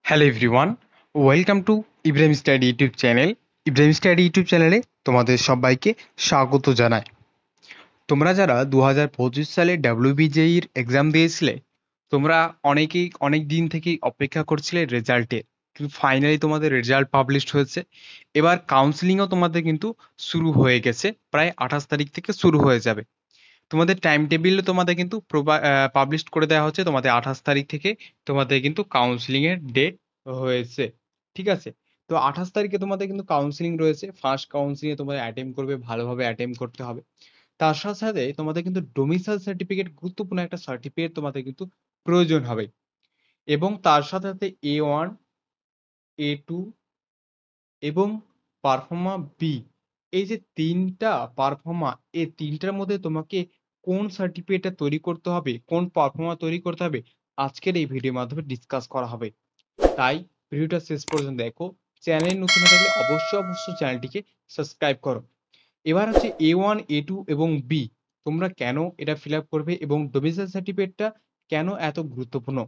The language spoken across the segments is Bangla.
Hello everyone, welcome to Ibrahim study YouTube channel. Ibrahim study YouTube চ্যানেলে তোমাদের সবাইকে স্বাগত জানাই। তোমরা যারা 2025 সালে ডাব্লিউবিজেইর এক্সাম দিয়েছিলে, তোমরা অনেকেই অনেক দিন থেকেই অপেক্ষা করছিলে রেজাল্টের, কিন্তু ফাইনালি তোমাদের রেজাল্ট পাবলিশড হয়েছে। এবার কাউন্সিলিংও তোমাদের কিন্তু শুরু হয়ে গেছে, প্রায় 28 তারিখ থেকে শুরু হয়ে যাবে। তোমাদের টাইম টেবিল তোমাদের কিন্তু পাবলিশ করে দেওয়া হচ্ছে, তোমাদের 28 তারিখ থেকে তোমাদের কিন্তু কাউন্সিলিং এর ডেট হয়েছে। ঠিক আছে, তো 28 তারিখে তোমাদের কিন্তু কাউন্সিলিং রয়েছে। ফার্স্ট কাউন্সিলিং এ তোমাদের অ্যাটেম্প করবে, ভালোভাবে অ্যাটেম্প করতে হবে। তার সাথে সাথে তোমাদের কিন্তু ডোমিসাইল সার্টিফিকেট, গুরুত্বপূর্ণ একটা সার্টিফিকেট তোমাদের কিন্তু প্রয়োজন হবে। এবং তার সাথে সাথে A1, A2 এবং পারফর্মা বি, এই যে তিনটা পারফর্মা, এই তিনটার মধ্যে তোমাকে কোন সার্টিফিকেটটা তৈরি করতে হবে, কোন পারফর্মা তৈরি করতে হবে, আজকের এই ভিডিওর মাধ্যমে ডিসকাস করা হবে। তাই ভিডিওটা শেষ পর্যন্ত দেখো। চ্যানেল নতুন হয়ে থাকলে অবশ্যই চ্যানেলটিকে সাবস্ক্রাইব করো। এবার হচ্ছে A1, A2 এবং বি, তোমরা কেন এটা ফিল আপ করবে এবং ডোমিসাইল সার্টিফিকেটটা কেন এত গুরুত্বপূর্ণ।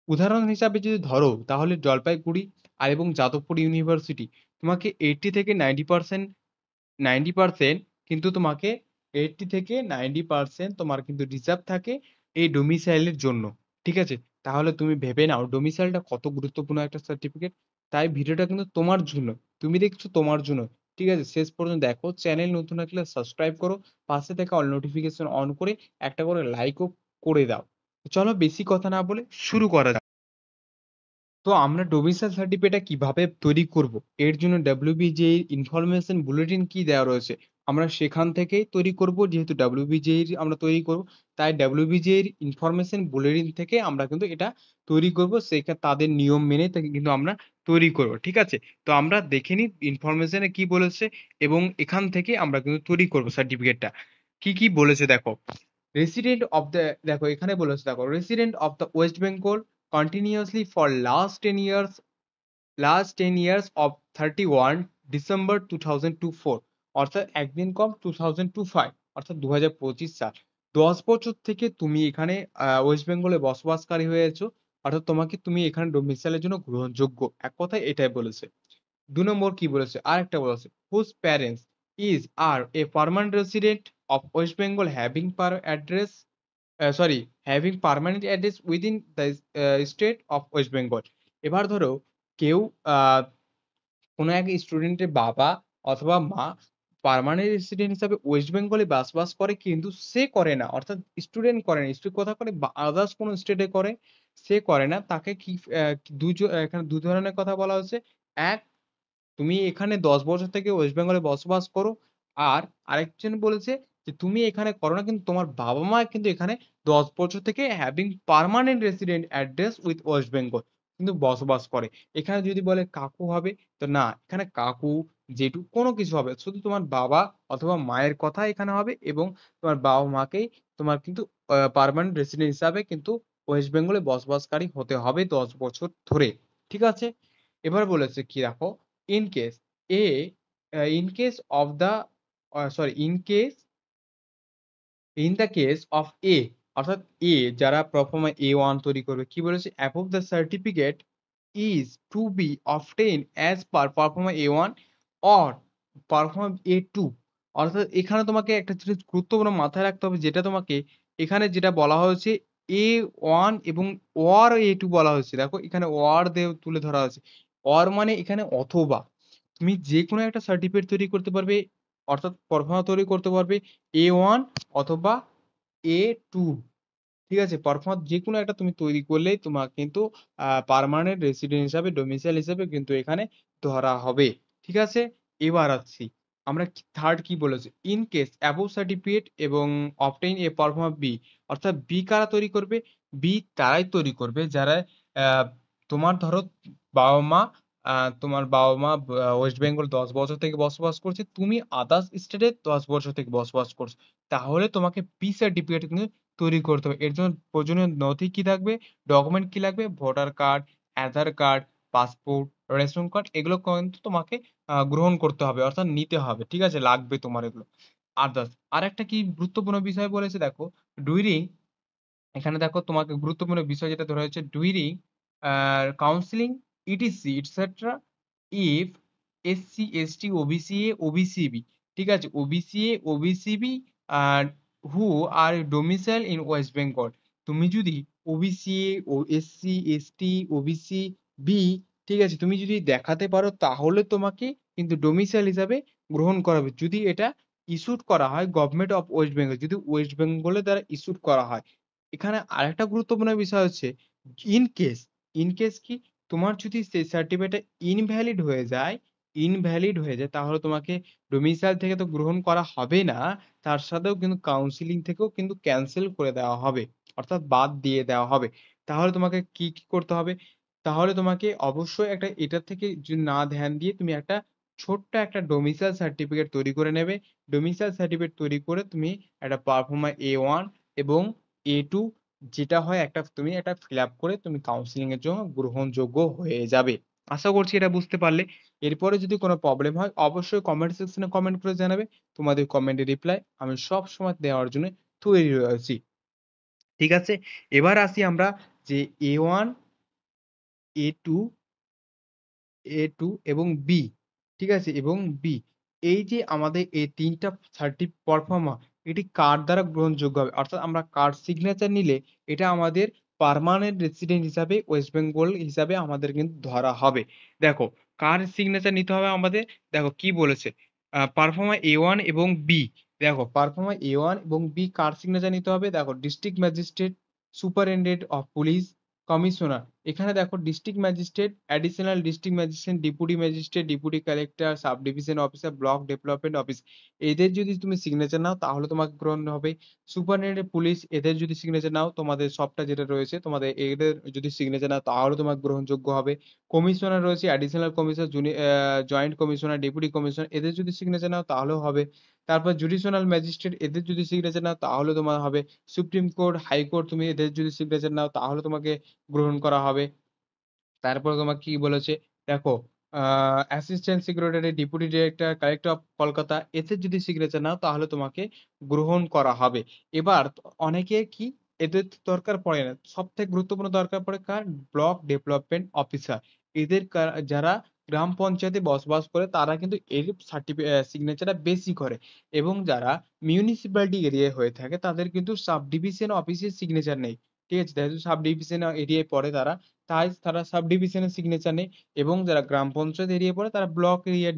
উদাহরণ হিসাবে যদি ধরো, তাহলে জলপাইগুড়ি আর এবং যাদবপুর ইউনিভার্সিটি তোমাকে 90% কিন্তু তোমাকে 80 থেকে 90% তোমার কিন্তু রিজার্ভ থাকে এই ডোমিসাইলের জন্য। ঠিক আছে, তাহলে তুমি ভেবে নাও ডোমিসাইলটা কত গুরুত্বপূর্ণ একটা সার্টিফিকেট। তাই ভিডিওটা কিন্তু তোমার জন্য, তুমি দেখছো তোমার জন্য। ঠিক আছে, শেষ পর্যন্ত দেখো। চ্যানেল নতুন থাকলে সাবস্ক্রাইব করো, পাশে থাকা অল নোটিফিকেশন অন করে একটা করে লাইকও করে দাও। চলো বেশি কথা না বলে শুরু করা যাক। তো আমরা ডোমিসাইল সার্টিফিকেটটা কিভাবে তৈরি করব, এর জন্য ডাব্লিউবিজেই ইনফরমেশন বুলেটিন কি দেওয়া রয়েছে, আমরা সেখান থেকেই তৈরি করব। যেহেতু ডাব্লিউবিজেই আমরা তৈরি করব, তাই ডাব্লিউবিজেই ইনফরমেশন বুলেটিন থেকে আমরা কিন্তু এটা তৈরি করব। সেখানে তাদের নিয়ম মেনে তাকে কিন্তু আমরা তৈরি করব। ঠিক আছে, তো আমরা দেখে নিই ইনফরমেশনে কি বলেছে এবং এখান থেকে আমরা কিন্তু তৈরি করব সার্টিফিকেটটা। কি কি বলেছে দেখো। রেসিডেন্ট অফ দ্য, দেখো এখানে বলেছে, দেখো resident of the West Bengal continuously for last 10 years of 31 December 2024, অর্থাৎ একদিন কম 2025, অর্থাৎ 2025 সাল। 10 বছর থেকে তুমি এখানে ওয়েস্ট বেঙ্গলে বসবাসকারী হয়েছো, অর্থাৎ তুমি এখানে ডোমিসাইলের জন্য গ্রহণযোগ্য। এক কথায় এটাই বলেছে। 2 নম্বর কি বলেছে, আর একটা বলেছে, whose parents is are a permanent resident of West Bengal having per address, sorry, having permanent address within the state of West Bengal. এবার ধরো কেউ আহ, কোনো এক স্টুডেন্টের বাবা অথবা মা পার্মানেন্ট রেসিডেন্ট হিসাবে ওয়েস্ট বেঙ্গলে বসবাস করে, কিন্তু সে করে না, অর্থাৎ স্টুডেন্ট করে না, স্টুডেন্ট কথা করে আদার্স কোনো স্টেটে করে, সে করে না, তাকে কি এখানে দু ধরনের কথা বলা হচ্ছে। এক, তুমি এখানে 10 বছর থেকে ওয়েস্ট বেঙ্গলে বসবাস করো। আর আরেকজন বলেছে যে তুমি এখানে করো না, কিন্তু তোমার বাবা মা কিন্তু এখানে 10 বছর থেকে having permanent resident address with West Bengal কিন্তু বসবাস করে। এখানে যদি বলে কাকু হবে, তো না, এখানে কাকু জেঠু কোনো কিছু হবে, শুধু তোমার বাবা অথবা মায়ের কথা এখানে হবে। এবং তোমার বাবা মাকেই তোমার কিন্তু পার্মানেন্ট রেসিডেন্ট হিসাবে কিন্তু ওয়েস্ট বেঙ্গলে বসবাসকারী হতে হবে 10 বছর ধরে। ঠিক আছে, এবার বলেছে কি দেখো, in case a in case of the sorry in the case of a, অর্থাৎ এ যারা প্রথমে A1 তৈরি করবে, কি বলেছে, above the certificate is to be obtained as per performa A1 or performa A2। অর্থাৎ এখানে তোমাকে একটা জিনিস গুরুত্বপূর্ণ মাথায় রাখতে হবে, যেটা তোমাকে এখানে যেটা বলা হয়েছে A1 এবং or A2 বলা হয়েছে। দেখো এখানে or দিয়ে তুলে ধরা হয়েছে। or মানে এখানে অথবা, তুমি যে কোনো একটা সার্টিফিকেট তৈরি করতে পারবে, অর্থাৎ পারফর্মা তৈরি করতে পারবে A1 অথবা A2। ঠিক আছে, পারফর্মা যে কোনো একটা তুমি তৈরি করলেই তোমার কিন্তু পার্মানেন্ট রেসিডেন্ট হিসাবে, ডোমিসাইল হিসাবে কিন্তু এখানে ধরা হবে। ঠিক আছে, এবার আসছি আমরা থার্ড কি বলেছে, ইন কেস অ্যাবোভ সার্টিফিকেট এবং অবটেইন এ পারফর্মা বি, অর্থাৎ বি কারা তৈরি করবে, বি তারাই তৈরি করবে যারা আহ, তোমার ধরো বাবা মা, তোমার বাবা মা ওয়েস্ট বেঙ্গল 10 বছর থেকে বসবাস করছে, তুমি আদার্স স্টেটে 10 বছর থেকে বসবাস করছো, তাহলে তোমাকে বি সার্টিফিকেট কিন্তু তৈরি করতে হবে। এর জন্য প্রয়োজনীয় নথি কি থাকবে, ডকুমেন্ট কি লাগবে, ভোটার কার্ড, আধার কার্ড, পাসপোর্ট, রেশন কার্ড, এগুলো কিন্তু তোমাকে গ্রহণ করতে হবে, অর্থাৎ নিতে হবে। ঠিক আছে, লাগবে তোমার এগুলো। আদার্স আর একটা কি গুরুত্বপূর্ণ বিষয় বলেছে দেখো, ডুইরিং, এখানে দেখো তোমাকে গুরুত্বপূর্ণ বিষয় যেটা ধরা হয়েছে, during counselling ETC etcetera if SC, ST, OBC A, OBC B, ঠিক আছে? OBC A, OBC B are who are domicile in West Bengal. তুমি যদি ওবিসি এ, ও এসসি, এসটি, ওবিসি বি, ঠিক আছে? তুমি যদি দেখাতে পারো তাহলে তোমাকে কিন্তু ডোমিসাইল হিসাবে গ্রহণ করা হবে। যদি এটা ইস্যুড করা হয় গভর্নমেন্ট অফ ওয়েস্ট বেঙ্গল, যদি ওয়েস্ট বেঙ্গলের দ্বারা ইস্যুড করা হয়। এখানে আরেকটা গুরুত্বপূর্ণ বিষয় হচ্ছে ইন কেস, ইন কেস কি? তোমার যদি সেই সার্টিফিকেটটা ইনভ্যালিড হয়ে যায় তাহলে তোমাকে ডোমিসাইল থেকে তো গ্রহণ করা হবে না, তার সাথেও কিন্তু কাউন্সেলিং থেকেও কিন্তু ক্যানসেল করে দেওয়া হবে। অর্থাৎ বাদ দিয়ে দেওয়া হবে। তাহলে তোমাকে কি করতে হবে? তাহলে তোমাকে অবশ্যই একটা এটার থেকে না ধ্যান দিয়ে তুমি একটা ছোট্ট একটা ডোমিসাইল সার্টিফিকেট তৈরি করে নেবে। ডোমিসাইল সার্টিফিকেট তৈরি করে তুমি একটা পারফর্মার A1 এবং A2 যেটা হয় তুমি একটা ফিল আপ করে তুমি কাউন্সেলিং এর জন্য গ্রহণযোগ্য হয়ে যাবে। আশা করছি এটা বুঝতে পারলে। এরপরে যদি কোনো প্রবলেম হয় অবশ্যই কমেন্ট সেকশনে কমেন্ট করে জানাবে। তোমাদের কমেন্টের রিপ্লাই আমি সবসময় দেওয়ার জন্য তৈরি রয়েছি। ঠিক আছে? এবার আসি আমরা যে A1, A2 এবং বি, ঠিক আছে? এবং বি। এই যে আমাদের এই ৩ টা পারফর্মার এটি কার দ্বারা গ্রহণযোগ্য হবে? অর্থাৎ আমরা কার সিগনেচার নিলে এটা আমাদের পার্মানেন্ট রেসিডেন্ট হিসাবে ওয়েস্ট বেঙ্গল হিসাবে আমাদের কিন্তু ধরা হবে। দেখো কার সিগনেচার নিতে হবে আমাদের? দেখো কি বলেছে? পারফর্মার A1 এবং বি। দেখো পারফর্মার A1 এবং বি কার সিগনেচার নিতে হবে? দেখো district magistrate, superintendent of police, commissioner. এখানে দেখো district magistrate, additional district magistrate, deputy magistrate, deputy collector, sub division officer, block development office এদের যদি তুমি সিগনেচার নাও তাহলে তোমাকে গ্রহণ হবে। সুপারিনটেনডেন্ট পুলিশ এদের যদি সিগনেচার নাও তোমাদের সবটা যেটা রয়েছে তোমাদের এদের যদি সিগনেচার নাও তাহলে তোমার গ্রহণযোগ্য হবে। কমিশনার রয়েছে additional commissioner, joint commissioner, deputy commissioner এদের যদি সিগনেচার নাও তাহলেও হবে। তারপর জুডিশনাল ম্যাজিস্ট্রেট এদের যদি সিগনেচার নাও তাহলে তোমার হবে। সুপ্রিম কোর্ট, হাইকোর্ট তুমি এদের যদি সিগনেচার নাও তাহলে তোমাকে গ্রহণ করা হবে। তারপরে তোমাকে কি বলেছে? দেখো assistant secretary, deputy director, collector of Kolkata এদের যদি সিগনেচার নাও তাহলে তোমাকে গ্রহণ করা হবে। এবার অনেকে কি এদের তো দরকার পড়ে না। সবথেকে গুরুত্বপূর্ণ দরকার পড়ে কার? Block development officer. এদের যারা গ্রাম পঞ্চায়েতে বসবাস করে তারা কিন্তু এর সিগনেচারটা বেশি করে এবং যারা মিউনিসিপ্যালিটি এরিয়ায় হয়ে থাকে তাদের কিন্তু সাব ডিভিশন অফিসের সিগনেচার নেই। ঠিক আছে? যেহেতু সাব ডিভিশন এরিয়ায় পড়ে তাই তারা সাব ডিভিশনের সিগনেচার নেয় এবং যারা গ্রাম পঞ্চায়েত এরিয়ায় পড়ে তারা ব্লক এরিয়া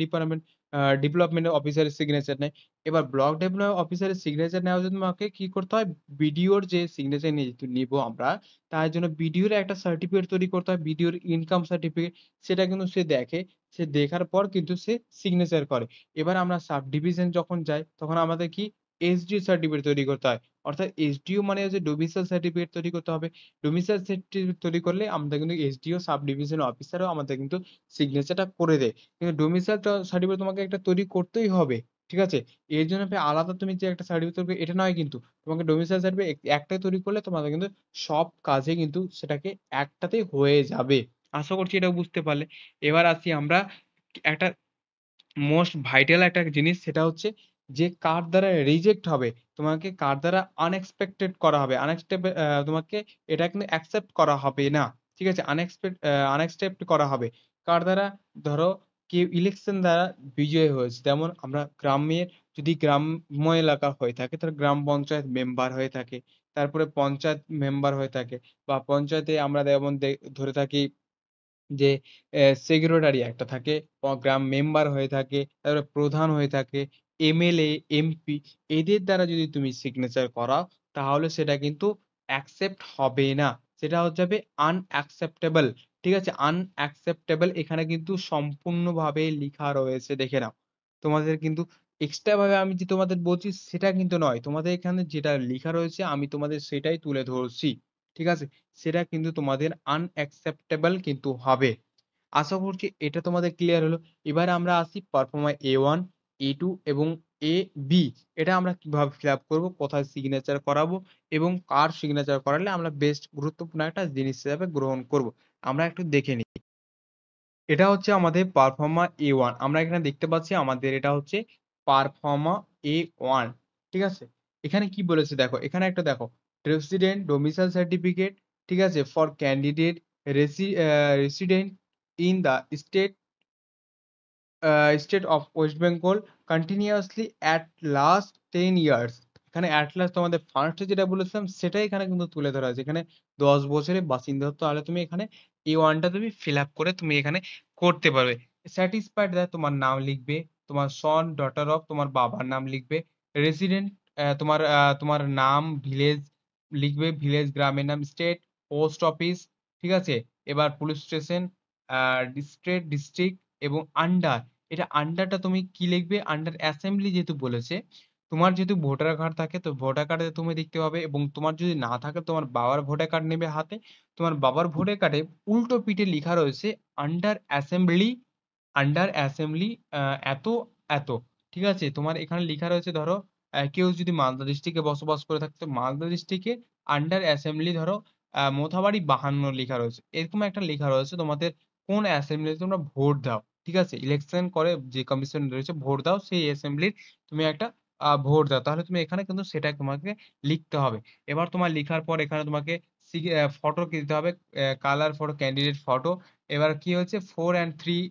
ডেভেলপমেন্ট অফিসারের সিগনেচার নেয়। এবার ব্লক ডেভেলপমেন্ট অফিসারের সিগনেচার নেওয়ার জন্য আমাকে কি করতে হয়? বিডিওর যে সিগনেচার নিবো আমরা তার জন্য বিডিওর একটা সার্টিফিকেট তৈরি করতে হয়। বিডিওর ইনকাম সার্টিফিকেট সেটা কিন্তু সে দেখে। সে দেখার পর কিন্তু সে সিগনেচার করে। এবার আমরা সাব ডিভিশন যখন যাই তখন আমাদের কি? এসডিও সার্টিফিকেট তৈরি করতে হয়। অর্থাৎ এসডিও মানে হচ্ছে ডোমিসাইল সার্টিফিকেট তৈরি করতে হবে। ডোমিসাইল সার্টিফিকেট তৈরি করলে আমাদের কিন্তু এসডিও সাব ডিভিশন অফিসারও আমাদের কিন্তু সিগনেচারটা করে দেয়। কিন্তু ডোমিসাইল সার্টিফিকেট তোমাকে একটা তৈরি করতেই হবে। ঠিক আছে? এর জন্য আলাদা তুমি যে একটা সার্টিফিকেট তৈরি করবে এটা নয় কিন্তু। তোমাকে ডোমিসাইল সার্টিফিকেট একটাই তৈরি করলে তোমাদের কিন্তু সব কাজে কিন্তু সেটাকে একটাতেই হয়ে যাবে। আশা করছি এটা বুঝতে পারলে। এবার আসি আমরা একটা মোস্ট ভাইটাল একটা জিনিস সেটা হচ্ছে যে কার দ্বারা রিজেক্ট হবে, তোমাকে কার দ্বারা আনএক্সপেক্টেড করা হবে। তোমাকে এটা কিন্তু অ্যাকসেপ্ট করা হবে না। ঠিক আছে? আনএক্সপেক্ট করা হবে। কার দ্বারা? ধরো কেউ ইলেকশন দ্বারা বিজয়ী হয়েছে। যেমন আমরা গ্রামের যদি গ্রাম্য এলাকা হয়ে থাকে তাহলে গ্রাম পঞ্চায়েত মেম্বার হয়ে থাকে। তারপরে পঞ্চায়েত মেম্বার হয়ে থাকে বা পঞ্চায়েতে আমরা যেমন ধরে থাকি যে সেক্রেটারি একটা থাকে, গ্রাম মেম্বার হয়ে থাকে, তারপরে প্রধান হয়ে থাকে, এমএলএ, এমপি এদের দ্বারা যদি তুমি সিগনেচার করাও তাহলে সেটা কিন্তু অ্যাকসেপ্ট হবে না। সেটা হচ্ছে যাবে আনঅ্যাকসেপ্টেবল। ঠিক আছে? আনঅ্যাকসেপ্টেবল এখানে কিন্তু সম্পূর্ণভাবে লিখা রয়েছে দেখে নাও। তোমাদের কিন্তু এক্সট্রা ভাবে আমি যে তোমাদের বলছি সেটা কিন্তু নয়। তোমাদের এখানে যেটা লিখা রয়েছে আমি তোমাদের সেটাই তুলে ধরছি। ঠিক আছে? সেটা কিন্তু তোমাদের আনঅ্যাকসেপ্টেবল কিন্তু হবে। আশা করছি এটা তোমাদের ক্লিয়ার হলো। এবারে আমরা আসি পারফর্মার A1, A2 এবং AB এটা আমরা কিভাবে ফিল আপ করবো, কোথায় সিগনেচার করাবো এবং কার সিগনেচার করালে আমরা বেস্ট গুরুত্বপূর্ণ একটা জিনিস হিসাবে গ্রহণ করবো। আমরা একটু দেখে নিই। এটা হচ্ছে আমাদের পারফর্মা A1 আমরা এখানে দেখতে পাচ্ছি আমাদের এটা হচ্ছে পারফর্মা A1 ঠিক আছে? এখানে কি বলেছে দেখো, এখানে একটা দেখো রেসিডেন্ট ডোমিসাইল সার্টিফিকেট ঠিক আছে? For candidate resident in the state of West Bengal continuously at last 10 years। এখানে at last তোমাদের ফার্স্টে যেটা বলেছিলাম সেটাই এখানে কিন্তু তুলে ধরা হয়েছে। এখানে 10 বছরের বাসিন্দা, তাহলে তুমি এখানে এই ওয়ানটা তুমি ফিল আপ করে তুমি এখানে করতে পারবে। স্যাটিসফাইড দ্যাট তোমার নাম লিখবে, তোমার সন ডটার অফ তোমার বাবার নাম লিখবে, রেসিডেন্ট তোমার নাম, ভিলেজ লিখবে, ভিলেজ গ্রামের নাম, স্টেট, পোস্ট অফিস, ঠিক আছে। এবার পুলিশ স্টেশন, ডিস্ট্রিক্ট এবং আন্ডার। এটা আন্ডারটা তুমি কি লিখবে? আন্ডার অ্যাসেম্বলি যেহেতু বলেছে, তোমার যেহেতু ভোটার কার্ড থাকে তো ভোটার কার্ডে তুমি লিখতে হবে, এবং তোমার যদি না থাকে তোমার বাবার ভোটার কার্ড নেবে হাতে। তোমার বাবার ভোটার কার্ডে উল্টো পিঠে লেখা রয়েছে আন্ডার অ্যাসেম্বলি, আন্ডার অ্যাসেম্বলি এত এত, ঠিক আছে। তোমার এখানে লেখা রয়েছে, ধরো কেউ যদি মালদা ডিস্ট্রিক্টে বসবাস করে থাকতো, মালদা ডিস্ট্রিক্টে আন্ডার অ্যাসেম্বলি ধরো মোথাবাড়ি 52 লেখা রয়েছে, এরকম একটা লেখা রয়েছে। তোমাদের কোন অ্যাসেম্বলিতে তোমরা ভোট দাও, ঠিক আছে, ইলেকশন করে যে কমিশন রয়েছে ভোট দাও, সেই অ্যাসেম্বলির তুমি একটা ভোট দাও, তাহলে তুমি এখানে কিন্তু সেটা তোমাকে লিখতে হবে। এবার তোমার লেখার পর এখানে তোমাকে ফটো দিতে হবে, কালার ফটো, ক্যান্ডিডেট ফটো। এবার কি হচ্ছে 4 and 3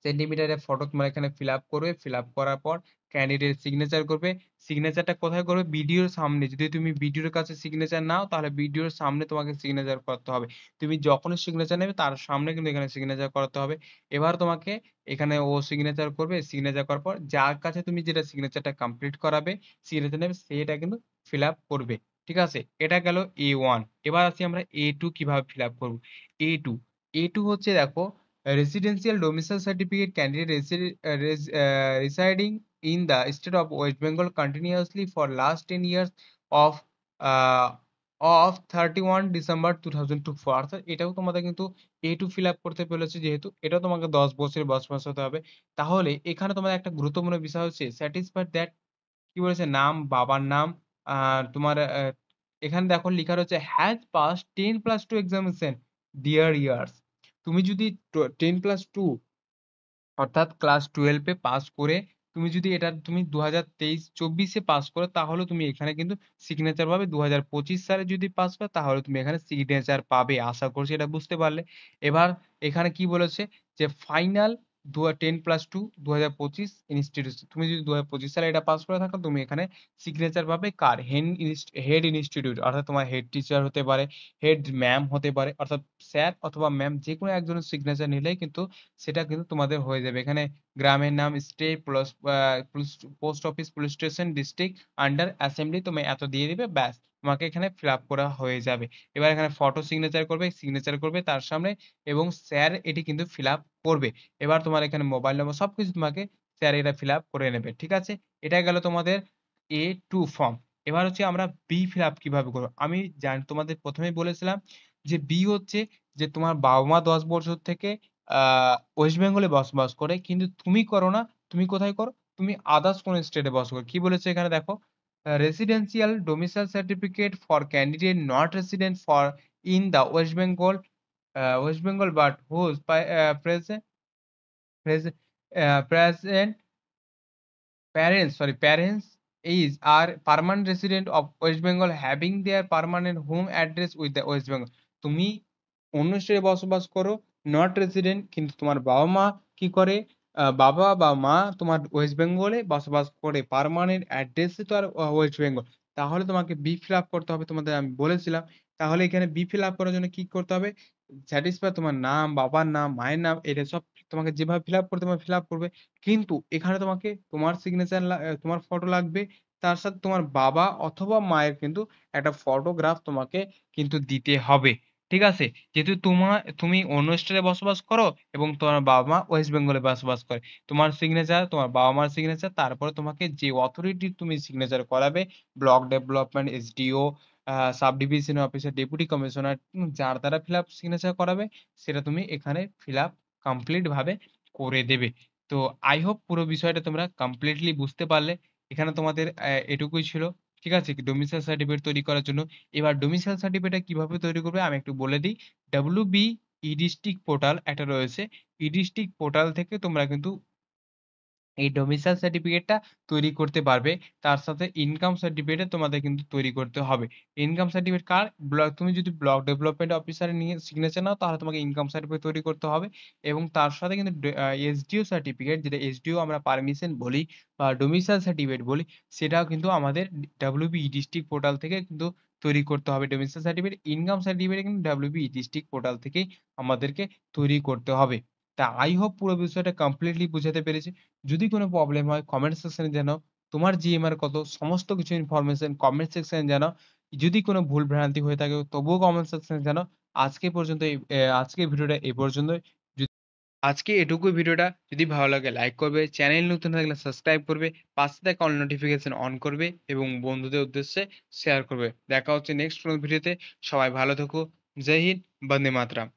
সেন্টিমিটারের ফটো তোমার এখানে ফিল আপ করবে, ফিল আপ করার পর ক্যান্ডিডেট সিগনেচার করবে। সিগনেচারটা কোথায় করবে? ভিডিওর সামনে। যদি তুমি ভিডিওর কাছে সিগনেচার নাও তাহলে ভিডিওর সামনে তোমাকে সিগনেচার করতে হবে। তুমি যখনই সিগনেচার নেবে তার সামনে কিন্তু এখানে সিগনেচার করাতে হবে। এবার তোমাকে এখানে ও সিগনেচার করবে, সিগনেচার করার পর যার কাছে তুমি যেটা সিগনেচারটা কমপ্লিট করাবে, সিগনেচার নেবে, সেটা কিন্তু ফিল আপ করবে, ঠিক আছে। এটা গেল A1। এবার আসি আমরা A2 কিভাবে ফিল আপ করবো। A2, A2 হচ্ছে দেখো, residential domicile certificate candidate residing in the state of West Bengal continuously for last 10 years of uh, of 31 December 2024। অর্থাৎ এটাও তোমাদের কিন্তু A2 ফিল আপ করতে বলেছে, যেহেতু এটাও তোমাকে 10 বছরের বসবাস হতে হবে। তাহলে এখানে তোমাদের একটা গুরুত্বপূর্ণ বিষয় হচ্ছে স্যাটিসফাইড দ্যাট, কি বলেছে, নাম, বাবার নাম, তোমার এখানে দেখো লেখা রয়েছে has pass 10+2 examination dear years. তুমি যদি 10+2 অর্থাৎ ক্লাস 12 এ পাস করে তুমি যদি এটা তুমি 2023-24 পাস করো, তাহলে তুমি এখানে কিন্তু সিগনেচার পাবে। 2025 সালে যদি পাস করো তাহলে তুমি এখানে সিগনেচার পাবে। আশা করছি এটা বুঝতে পারলে। এবার এখানে কি বলেছে যে ফাইনাল 10+2 2025 ইনস্টিটিউট। তুমি যদি 2025 সালে এটা পাস করে থাকো তুমি এখানে সিগনেচার পাবে। কার? হেড ইনস্টিটিউট, অর্থাৎ তোমার হেড টিচার হতে পারে, হেড ম্যাম হতে পারে, অর্থাৎ স্যার অথবা ম্যাম যে কোনো একজনের সিগনেচার নিলেই কিন্তু সেটা কিন্তু তোমাদের হয়ে যাবে। এখানে গ্রামের নাম, state plus post office, police station, district, under assembly তুমি এত দিয়ে দিবে, ব্যাস তোমাকে এখানে ফিল আপ করা হয়ে যাবে। এবার এখানে ফটো সিগনেচার করবে তার সামনে, এবং স্যার এটি কিন্তু ফিল আপ করবে। এবার তোমার এখানে মোবাইল নম্বর সবকিছু তোমাকে স্যার এটা ফিল আপ করে নেবে, ঠিক আছে। এটা গেল তোমাদের A2 ফর্ম। এবার হচ্ছে আমরা বি ফিল আপ কিভাবে করবো। আমি জানি তোমাদের প্রথমেই বলেছিলাম যে বি হচ্ছে যে তোমার বাবা মা 10 বছর থেকে ওয়েস্ট বেঙ্গলে বসবাস করে, কিন্তু তুমি করো না। তুমি কোথায় করো? তুমি আদার্স কোন স্টেটে বসবাস করো। কি বলেছে এখানে দেখো, residential domicile certificate for candidate not resident for in the West Bengal but whose present present parents is are permanent resident of West Bengal having their permanent home address with the West Bengal। তুমি অন্য স্টেটে বসবাস করো, নট রেসিডেন্ট, কিন্তু তোমার বাবা মা কি করে? বাবা বা মা তোমার ওয়েস্ট বেঙ্গলে বসবাস করে, পার্মানেন্ট অ্যাড্রেসে তো আর ওয়েস্ট বেঙ্গল। তাহলে তোমাকে বি ফিল আপ করতে হবে, তোমাদের আমি বলেছিলাম। তাহলে এখানে বি ফিল আপ করার জন্য কি করতে হবে? স্যাটিসফাই তোমার নাম, বাবার নাম, মায়ের নাম, এটা সব তোমাকে যেভাবে ফিল আপ করতে হবে ফিল আপ করবে। কিন্তু এখানে তোমাকে তোমার সিগনেচার তোমার ফটো লাগবে। তার সাথে তোমার বাবা অথবা মায়ের কিন্তু একটা ফটোগ্রাফ তোমাকে কিন্তু দিতে হবে। ঠিক আছে? যেহেতু তুমি অন্য স্টেটে বসবাস করো এবং তোমার বাবা-মা ওয়েস্ট বেঙ্গলে বসবাস করে। তোমার সিগনেচার, তোমার বাবা-মার সিগনেচার, তারপরে তোমাকে যে অথরিটি তুমি সিগনেচার করাবে, block development, SDO, sub division officer, deputy commissioner, যার দ্বারা ফিল আপ সিগনেচার করাবে, সেটা তুমি এখানে ফিল আপ কমপ্লিট ভাবে করে দেবে। তো আই হোপ পুরো বিষয়টা তোমরা কমপ্লিটলি বুঝতে পারলে। এখানে তোমাদের এটুকুই ছিল। ঠিক আছে? ডোমিসাইল সার্টিফিকেট তৈরি করার জন্য। এবার ডোমিসাইল সার্টিফিকেটটা কিভাবে তৈরি করবে আমি একটু বলে দিই। WB ই ডিস্ট্রিক্ট পোর্টাল একটা রয়েছে। ই ডিস্ট্রিক্ট পোর্টাল থেকে তোমরা কিন্তু এই ডোমিসাইল সার্টিফিকেটটা তৈরি করতে পারবে। তার সাথে ইনকাম সার্টিফিকেটও তোমাদের কিন্তু তৈরি করতে হবে। ইনকাম সার্টিফিকেট কার? তুমি যদি ব্লক ডেভেলপমেন্ট অফিসারের নিয়ে সিগনেচার নাও তাহলে তোমাকে ইনকাম সার্টিফিকেট তৈরি করতে হবে এবং তার সাথে কিন্তু এসডিও সার্টিফিকেট, যেটা এসডিও আমরা পারমিশন বলি বা ডোমিসাইল সার্টিফিকেট বলি, সেটাও কিন্তু আমাদের ডাব্লিউবি ডিস্ট্রিক্ট পোর্টাল থেকে কিন্তু তৈরি করতে হবে। ডোমিসাইল সার্টিফিকেট, ইনকাম সার্টিফিকেট কিন্তু ডাব্লিউবি ডিস্ট্রিক্ট পোর্টাল থেকেই আমাদেরকে তৈরি করতে হবে। তা আই হোপ পুরো বিষয়টা কমপ্লিটলি বুঝাতে পেরেছি। যদি কোনো প্রবলেম হয় কমেন্ট সেকশনে জানাও। তোমার জিএমআর কত সমস্ত কিছু ইনফরমেশন কমেন্ট সেকশনে জানাও। যদি কোনো ভুল ভ্রান্তি হয়ে থাকে তবুও কমেন্ট সেকশনে জানাও। আজকে পর্যন্ত আজকের ভিডিওটা এ পর্যন্তই। যদি আজকে এটুকুই ভিডিওটা। যদি ভালো লাগে লাইক করবে, চ্যানেল নতুন থাকলে সাবস্ক্রাইব করবে, পাশে থাকা অল নোটিফিকেশন অন করবে এবং বন্ধুদের উদ্দেশ্যে শেয়ার করবে। দেখা হচ্ছে নেক্সট কোনো ভিডিওতে। সবাই ভালো থেকো। জয় হিন্দ, বন্দে মাতরম।